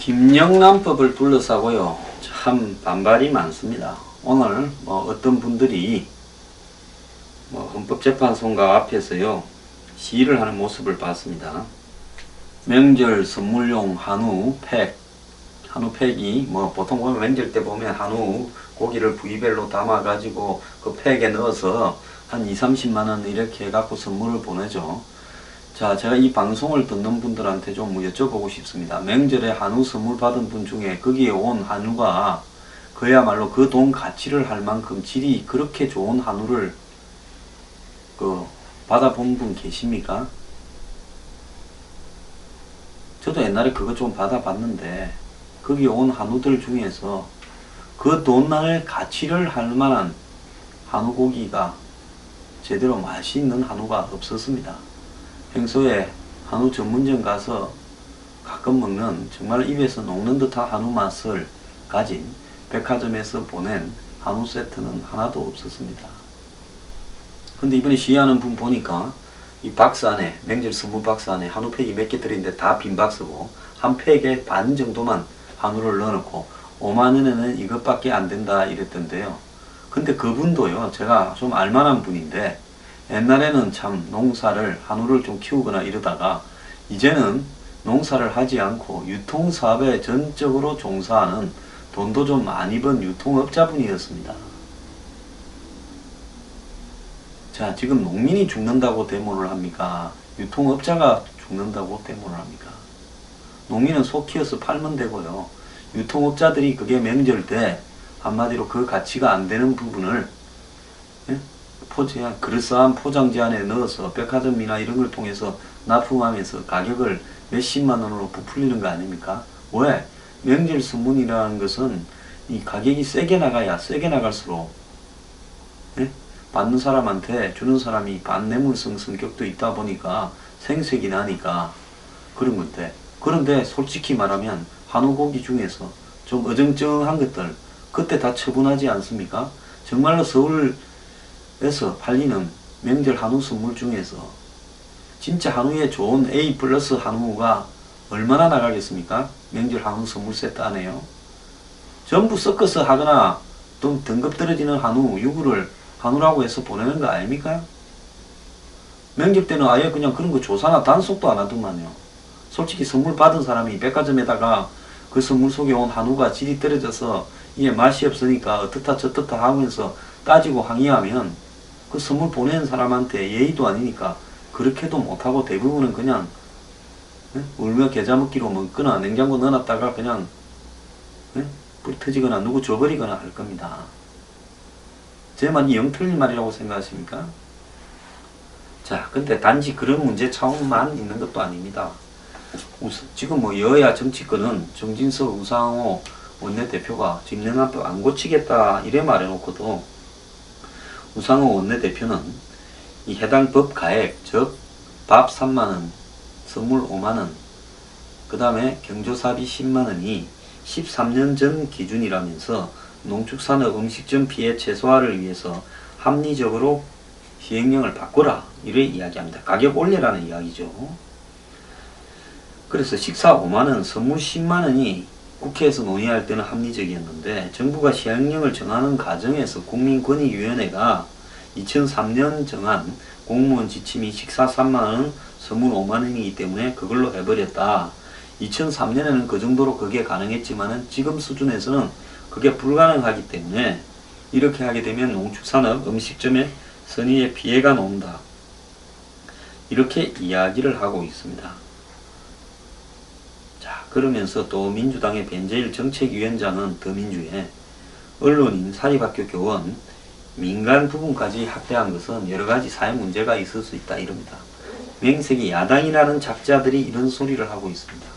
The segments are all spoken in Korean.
김영란법을 둘러싸고요, 참 반발이 많습니다. 오늘 어떤 분들이 헌법재판소가 앞에서요 시위를 하는 모습을 봤습니다. 명절 선물용 한우 팩이 보통 보면 명절 때 보면 한우 고기를 부위별로 담아 가지고 그 팩에 넣어서 한 2~30만원 이렇게 해갖고 선물을 보내죠. 자, 제가 이 방송을 듣는 분들한테 좀 여쭤보고 싶습니다. 명절에 한우 선물 받은 분 중에 거기에 온 한우가 그야말로 그 돈 가치를 할 만큼 질이 그렇게 좋은 한우를 받아본 분 계십니까? 저도 옛날에 그거 좀 받아봤는데 거기 온 한우들 중에서 그 돈날 가치를 할 만한 한우 고기가 제대로 맛있는 한우가 없었습니다. 평소에 한우 전문점 가서 가끔 먹는 정말 입에서 녹는 듯한 한우 맛을 가진 백화점에서 보낸 한우 세트는 하나도 없었습니다. 근데 이번에 시위하는 분 보니까 이 박스 안에, 명절 선물 박스 안에 한우 팩이 몇 개 들어있는데 다 빈 박스고 한 팩에 반 정도만 한우를 넣어놓고 5만원에는 이것밖에 안 된다 이랬던데요. 근데 그분도요, 제가 좀 알만한 분인데 옛날에는 참 농사를, 한우를 좀 키우거나 이러다가 이제는 농사를 하지 않고 유통사업에 전적으로 종사하는 돈도 좀 많이 번 유통업자분이었습니다. 자, 지금 농민이 죽는다고 데모를 합니까? 유통업자가 죽는다고 데모를 합니까? 농민은 소 키워서 팔면 되고요. 유통업자들이 그게 명절 때 한마디로 그 가치가 안 되는 부분을 그럴싸한 포장지 안에 넣어서 백화점이나 이런 걸 통해서 납품하면서 가격을 몇십만 원으로 부풀리는 거 아닙니까? 왜? 명절 선물이라는 것은 이 가격이 세게 나갈수록 받는 사람한테 주는 사람이 반뇌물성 성격도 있다 보니까 생색이 나니까 그런 건데, 그런데 솔직히 말하면 한우 고기 중에서 좀 어정쩡한 것들 그때 다 처분하지 않습니까? 정말로 서울에서 팔리는 명절 한우 선물 중에서 진짜 한우에 좋은 A+ 한우가 얼마나 나가겠습니까? 명절 한우 선물 세트 안에요. 전부 섞어서 하거나 또 등급 떨어지는 한우 유구를 한우라고 해서 보내는 거 아닙니까? 명절 때는 아예 그냥 그런 거 조사나 단속도 안 하더만요. 솔직히 선물 받은 사람이 백화점에다가 그 선물 속에 온 한우가 질이 떨어져서 이게 맛이 없으니까 어떻다 저떻다 하면서 따지고 항의하면 그 선물 보낸 사람한테 예의도 아니니까 그렇게도 못하고 대부분은 그냥 울며 겨자 먹기로 먹거나 냉장고 넣어놨다가 그냥 불 터지거나 누구 줘버리거나 할 겁니다. 제 말이 영 틀린 말이라고 생각하십니까? 자, 근데 단지 그런 문제 차원만 있는 것도 아닙니다. 지금 여야 정치권은 정진석, 우상호 원내대표가 김영란법 안 고치겠다 이래 말해놓고도 우상호 원내대표는 이 해당 법 가액, 즉 밥 3만원, 선물 5만원, 그 다음에 경조사비 10만원이 13년 전 기준이라면서 농축산업 음식점 피해 최소화를 위해서 합리적으로 시행령을 바꾸라 이래 이야기합니다. 가격 올리라는 이야기죠. 그래서 식사 5만원, 선물 10만원이 국회에서 논의할 때는 합리적이었는데 정부가 시행령을 정하는 과정에서 국민권익위원회가 2003년 정한 공무원 지침이 식사 3만원, 선물 5만원이기 때문에 그걸로 해버렸다. 2003년에는 그 정도로 그게 가능했지만은 지금 수준에서는 그게 불가능하기 때문에 이렇게 하게 되면 농축산업 음식점의 선의에 피해가 온다. 이렇게 이야기를 하고 있습니다. 자, 그러면서 또 민주당의 변재일 정책위원장은 더민주에 언론인, 사립학교 교원, 민간 부분까지 학대한 것은 여러가지 사회 문제가 있을 수 있다 이럽니다. 명색이 야당이라는 작자들이 이런 소리를 하고 있습니다.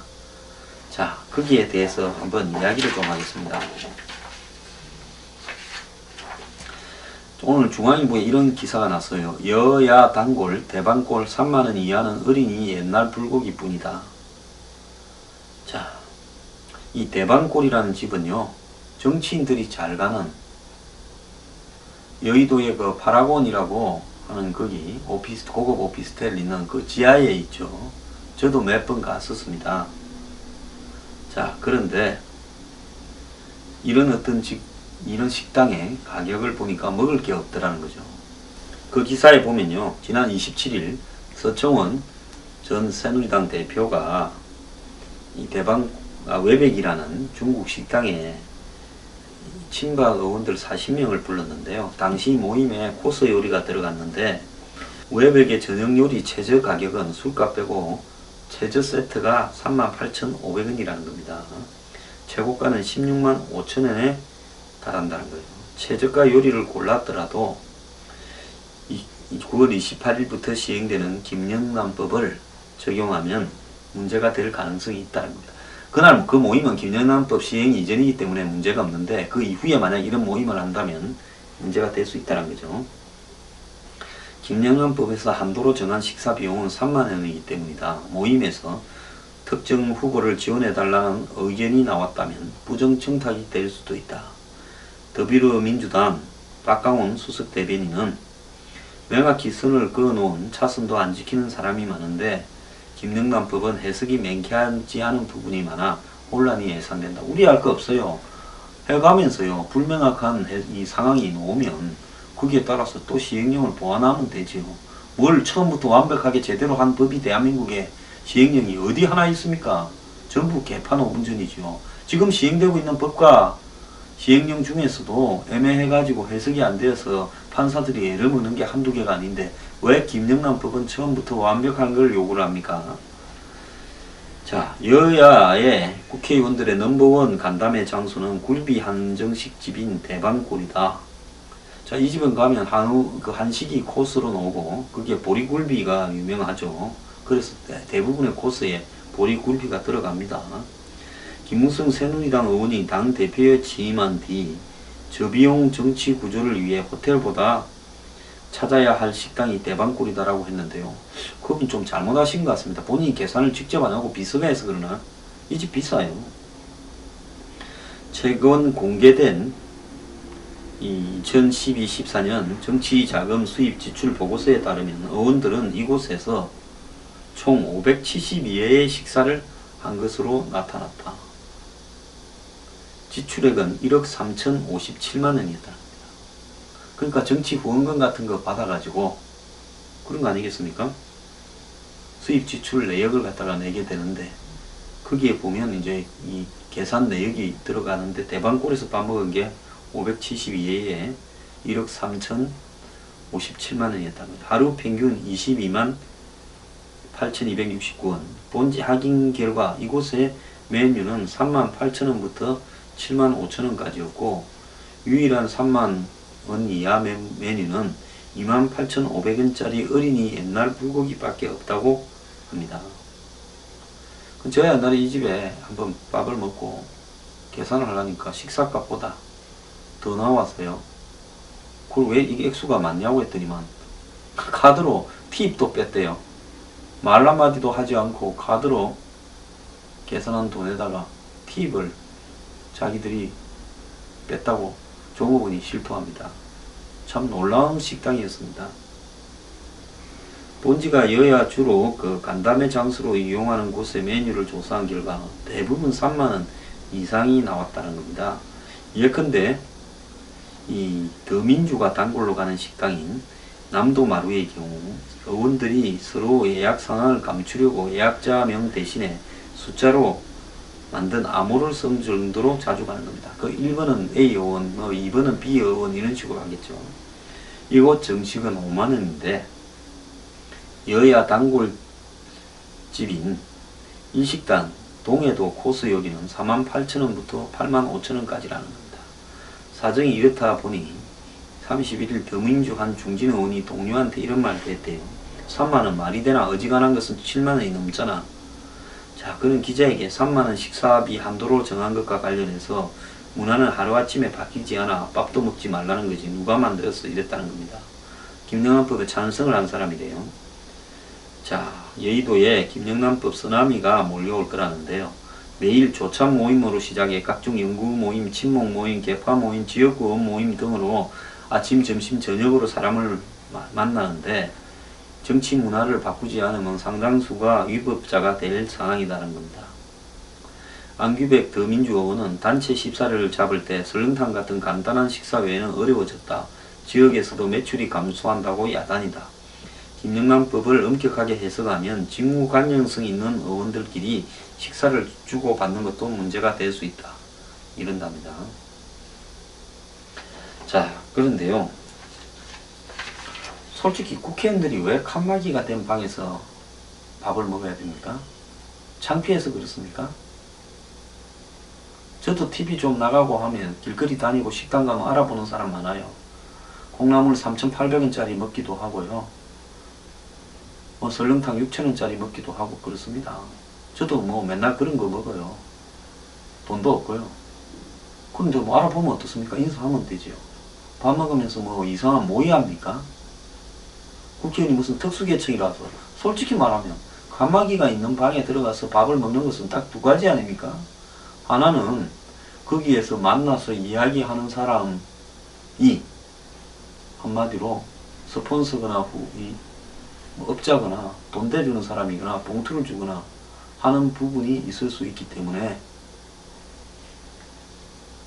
자, 거기에 대해서 한번 이야기를 좀 하겠습니다. 오늘 중앙일보에 이런 기사가 났어요. 여야 단골 대방골 3만원 이하는 어린이 옛날 불고기 뿐이다. 자, 이 대방골이라는 집은요, 정치인들이 잘 가는 여의도의 그 파라곤이라고 하는 거기 고급 오피스텔 있는 그 지하에 있죠. 저도 몇 번 갔었습니다. 자, 그런데 이런 식당의 가격을 보니까 먹을 게 없더라는 거죠. 그 기사에 보면요, 지난 27일 서청원 전 새누리당 대표가 이 외백이라는 중국 식당에 친박 의원들 40명을 불렀는데요. 당시 모임에 코스 요리가 들어갔는데 외백의 저녁 요리 최저 가격은 술값 빼고 최저 세트가 38,500원이라는 겁니다. 최고가는 16만 5천원에 달한다는 거예요. 최저가 요리를 골랐더라도 9월 28일부터 시행되는 김영란법을 적용하면 문제가 될 가능성이 있다는 겁니다. 그날 그 모임은 김영란법 시행 이전이기 때문에 문제가 없는데 그 이후에 만약 이런 모임을 한다면 문제가 될 수 있다는 거죠. 김영란법에서 한도로 정한 식사 비용은 3만원이기 때문이다. 모임에서 특정 후보를 지원해달라는 의견이 나왔다면 부정청탁이 될 수도 있다. 더불어민주당 박강원 수석 대변인은 명확히 선을 그어놓은 차선도 안 지키는 사람이 많은데 김영란법은 해석이 명쾌하지 않은 부분이 많아 혼란이 예상된다. 우려할 거 없어요. 해가면서요, 불명확한 이 상황이 나오면 거기에 따라서 또 시행령을 보완하면 되죠. 뭘 처음부터 완벽하게 제대로 한 법이 대한민국에 시행령이 어디 하나 있습니까? 전부 개판 5분전이죠. 지금 시행되고 있는 법과 시행령 중에서도 애매해가지고 해석이 안 되어서 판사들이 애를 먹는 게 한두 개가 아닌데 왜 김영란법은 처음부터 완벽한 걸 요구를 합니까? 자, 여야의 국회의원들의 넘버원 간담회 장소는 굴비 한정식 집인 대방골이다. 자, 이 집은 가면 한식이 코스로 나오고 그게 보리굴비가 유명하죠. 그래서 대부분의 코스에 보리굴비가 들어갑니다. 김무성 새누리당 의원이 당 대표에 취임한 뒤 저비용 정치 구조를 위해 호텔보다 찾아야 할 식당이 대방골이다라고 했는데요. 그건 좀 잘못하신 것 같습니다. 본인이 계산을 직접 안 하고 비서가 해서 그러나 이 집 비싸요. 최근 공개된 2012-14년 정치자금 수입 지출 보고서에 따르면 의원들은 이곳에서 총 572회의 식사를 한 것으로 나타났다. 지출액은 1억 3,057만원이었다. 그러니까 정치 후원금 같은 거 받아가지고 그런 거 아니겠습니까? 수입 지출 내역을 갖다가 내게 되는데 거기에 보면 이제 이 계산 내역이 들어가는데 대방골에서 밥 먹은 게 572회에 1억 3,057만원이었답니다. 하루 평균 22만 8,269원. 본지 확인 결과 이곳의 메뉴는 38,000원부터 75,000원까지였고 유일한 3만 원 이하 메뉴는 28,500원짜리 어린이 옛날 불고기밖에 없다고 합니다. 제가 옛날에 이 집에 한번 밥을 먹고 계산을 하려니까 식사값보다 더 나왔어요. 그걸 왜 이게 액수가 많냐고 했더니만 카드로 팁도 뺐대요. 말 한마디도 하지 않고 카드로 계산한 돈에다가 팁을 자기들이 뺐다고 종업원이 실토합니다. 참 놀라운 식당이었습니다. 본지가 여야 주로 그 간담회 장소로 이용하는 곳의 메뉴를 조사한 결과 대부분 3만원 이상이 나왔다는 겁니다. 예컨대 이 더민주가 단골로 가는 식당인 남도마루의 경우 의원들이 서로 예약 상황을 감추려고 예약자명 대신에 숫자로 만든 암호를 쓴 정도로 자주 가는 겁니다. 그 1번은 A 의원, 2번은 B 의원 이런 식으로 하겠죠. 이곳 정식은 5만원인데 여야 단골집인 일식당 동해도 코스 요리는 48,000원부터 85,000원까지라는 겁니다. 사정이 이렇다 보니 31일 더민주 한 중진 의원이 동료한테 이런 말을 했대요. 3만원 말이 되나? 어지간한 것은 7만원이 넘잖아. 자, 그는 기자에게 3만원 식사비 한도로 정한 것과 관련해서 문화는 하루아침에 바뀌지 않아 밥도 먹지 말라는 거지 누가 만들었어 이랬다는 겁니다. 김영란법에 찬성을 한 사람이래요. 자, 여의도에 김영란법 쓰나미가 몰려올 거라는데요. 매일 조참 모임으로 시작해 각종 연구 모임, 친목 모임, 개파 모임, 지역구원 모임 등으로 아침, 점심, 저녁으로 사람을 만나는데 정치 문화를 바꾸지 않으면 상당수가 위법자가 될 상황이라는 겁니다. 안규백 더민주의원은 단체 식사를 잡을 때 설렁탕 같은 간단한 식사 외에는 어려워졌다. 지역에서도 매출이 감소한다고 야단이다. 김영란법을 엄격하게 해석하면 직무 관련성 있는 의원들끼리 식사를 주고받는 것도 문제가 될 수 있다. 이런답니다. 자, 그런데요. 솔직히 국회의원들이 왜 칸막이가 된 방에서 밥을 먹어야 됩니까? 창피해서 그렇습니까? 저도 TV 좀 나가고 하면 길거리 다니고 식당 가면 알아보는 사람 많아요. 콩나물 3,800원짜리 먹기도 하고요. 뭐 설렁탕 6,000원짜리 먹기도 하고 그렇습니다. 저도 뭐 맨날 그런 거 먹어요. 돈도 없고요. 근데 뭐 알아보면 어떻습니까? 인사하면 되지요. 밥 먹으면서 뭐 이상한 모의합니까? 국회의원이 무슨 특수계층이라서 솔직히 말하면 칸막이가 있는 방에 들어가서 밥을 먹는 것은 딱 두 가지 아닙니까? 하나는 거기에서 만나서 이야기하는 사람이 한마디로 스폰서거나 뭐 업자거나 돈 대주는 사람이거나 봉투를 주거나 하는 부분이 있을 수 있기 때문에,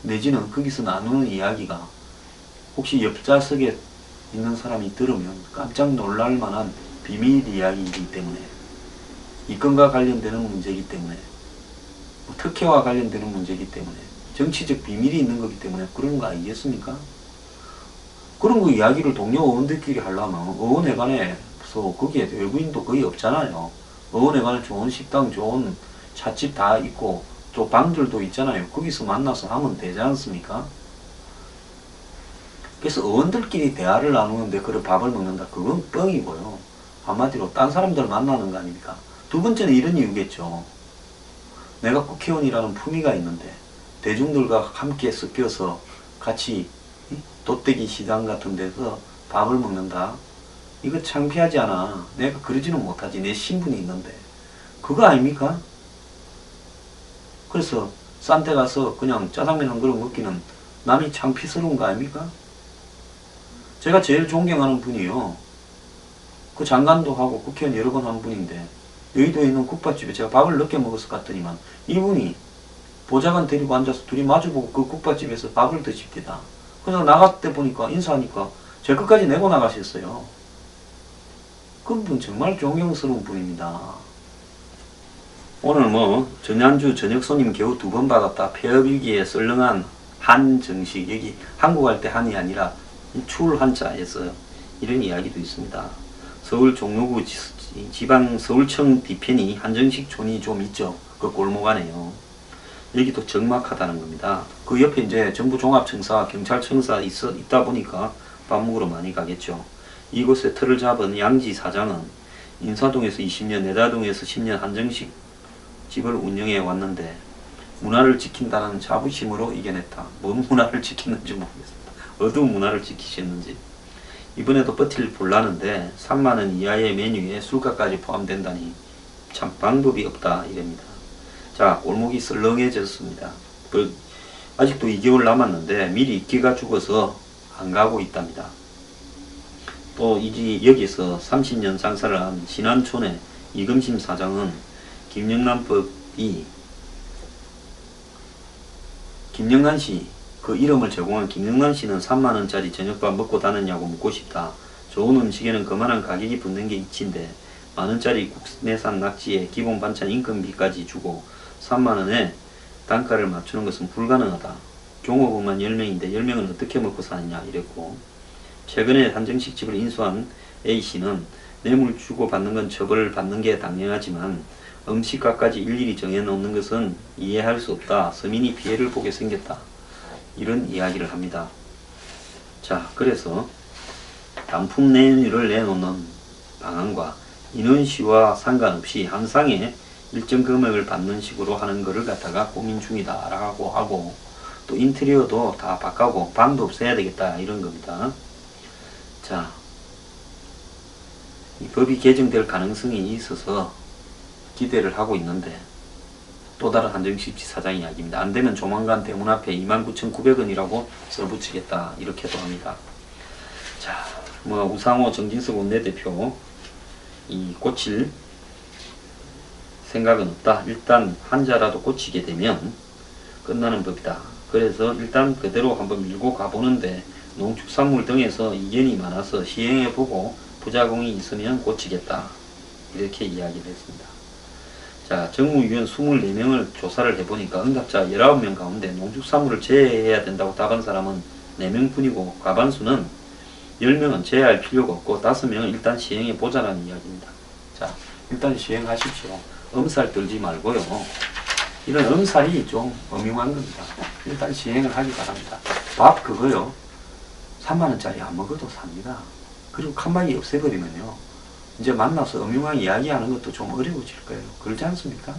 내지는 거기서 나누는 이야기가 혹시 옆좌석에 있는 사람이 들으면 깜짝 놀랄 만한 비밀 이야기이기 때문에, 이건과 관련되는 문제이기 때문에, 뭐 특혜와 관련되는 문제이기 때문에, 정치적 비밀이 있는 거기 때문에 그런 거 아니겠습니까? 그런 거 이야기를 동료 의원들끼리 하려면 의원회관에서, 거기에 외부인도 거의 없잖아요. 의원회관에 좋은 식당, 좋은 찻집 다 있고 또 방들도 있잖아요. 거기서 만나서 하면 되지 않습니까? 그래서 의원들끼리 대화를 나누는데 그걸 밥을 먹는다, 그건 뻥이고요. 한마디로 딴 사람들 만나는 거 아닙니까? 두 번째는 이런 이유겠죠. 내가 국회의원이라는 품위가 있는데 대중들과 함께 섞여서 같이 돗대기 시장 같은 데서 밥을 먹는다, 이거 창피하지 않아? 내가 그러지는 못하지. 내 신분이 있는데. 그거 아닙니까? 그래서 싼 데 가서 그냥 짜장면 한 그릇 먹기는 남이 창피스러운 거 아닙니까? 제가 제일 존경하는 분이요, 그 장관도 하고 국회의원 여러 번 한 분인데, 여의도에 있는 국밥집에 제가 밥을 늦게 먹어서 갔더니만 이분이 보좌관 데리고 앉아서 둘이 마주보고 그 국밥집에서 밥을 드십니다. 그래서 나갈 때 보니까 인사하니까 제 것까지 내고 나가셨어요. 그분 정말 존경스러운 분입니다. 오늘 뭐 전현주 저녁 손님 겨우 2번 받았다. 폐업일기에 썰렁한 한정식, 여기 한국 갈 때 한이 아니라 출 한자에서 이런 이야기도 있습니다. 서울 종로구 지방 서울청 뒤편이 한정식촌이 좀 있죠. 그 골목 안에요. 여기도 적막하다는 겁니다. 그 옆에 이제 정부종합청사, 경찰청사 있다 보니까 밥 먹으러 많이 가겠죠. 이곳에 틀을 잡은 양지 사장은 인사동에서 20년, 내다동에서 10년 한정식 집을 운영해 왔는데 문화를 지킨다는 자부심으로 이겨냈다. 뭔 문화를 지켰는지 모르겠습니다. 어두운 문화를 지키셨는지. 이번에도 버틸 볼라는데 3만원 이하의 메뉴에 술가까지 포함된다니 참 방법이 없다 이랍니다. 자, 골목이 썰렁해졌습니다. 아직도 2개월 남았는데 미리 입기가 죽어서 안 가고 있답니다. 또 여기서 30년 장사를 한 신안촌의 이금심 사장은 김영란법이, 김영란씨, 그 이름을 제공한 김영란씨는 3만원짜리 저녁밥 먹고 다녔냐고 묻고 싶다. 좋은 음식에는 그만한 가격이 붙는 게 이치인데 만원짜리 국내산 낙지에 기본 반찬 인건비까지 주고 3만원에 단가를 맞추는 것은 불가능하다. 종업원만 10명인데 10명은 어떻게 먹고 사느냐 이랬고, 최근에 한정식집을 인수한 A씨는 뇌물 주고 받는 건 처벌을 받는 게 당연하지만 음식값까지 일일이 정해놓는 것은 이해할 수 없다. 서민이 피해를 보게 생겼다. 이런 이야기를 합니다. 자, 그래서 단품 메뉴를 내놓는 방안과 인원수와 상관없이 한 상에 일정 금액을 받는 식으로 하는 거를 갖다가 고민 중이다 라고 하고, 또 인테리어도 다 바꾸고 방도 없애야 되겠다 이런 겁니다. 자, 이 법이 개정될 가능성이 있어서 기대를 하고 있는데, 또 다른 한정식집 사장 이야기입니다. 안되면 조만간 대문 앞에 29,900원이라고 써붙이겠다 이렇게도 합니다. 자, 뭐 우상호 정진석 원내대표 이 고칠 생각은 없다. 일단 환자라도 고치게 되면 끝나는 법이다. 그래서 일단 그대로 한번 밀고 가보는데 농축산물 등에서 이견이 많아서 시행해보고 부작용이 있으면 고치겠다. 이렇게 이야기를 했습니다. 자, 정무위원 24명을 조사를 해보니까 응답자 19명 가운데 농축산물을 제외해야 된다고 답한 사람은 4명 뿐이고 과반수는 10명은 제외할 필요가 없고 5명은 일단 시행해보자는 이야기입니다. 자, 일단 시행하십시오. 엄살 떨지 말고요. 이런 엄살이 좀 엄흉한 겁니다. 일단 시행을 하기 바랍니다. 밥 그거요. 3만원짜리 안 먹어도 삽니다. 그리고 칸막이 없애버리면요. 이제 만나서 엄흉하게 이야기하는 것도 좀 어려워질 거예요. 그렇지 않습니까?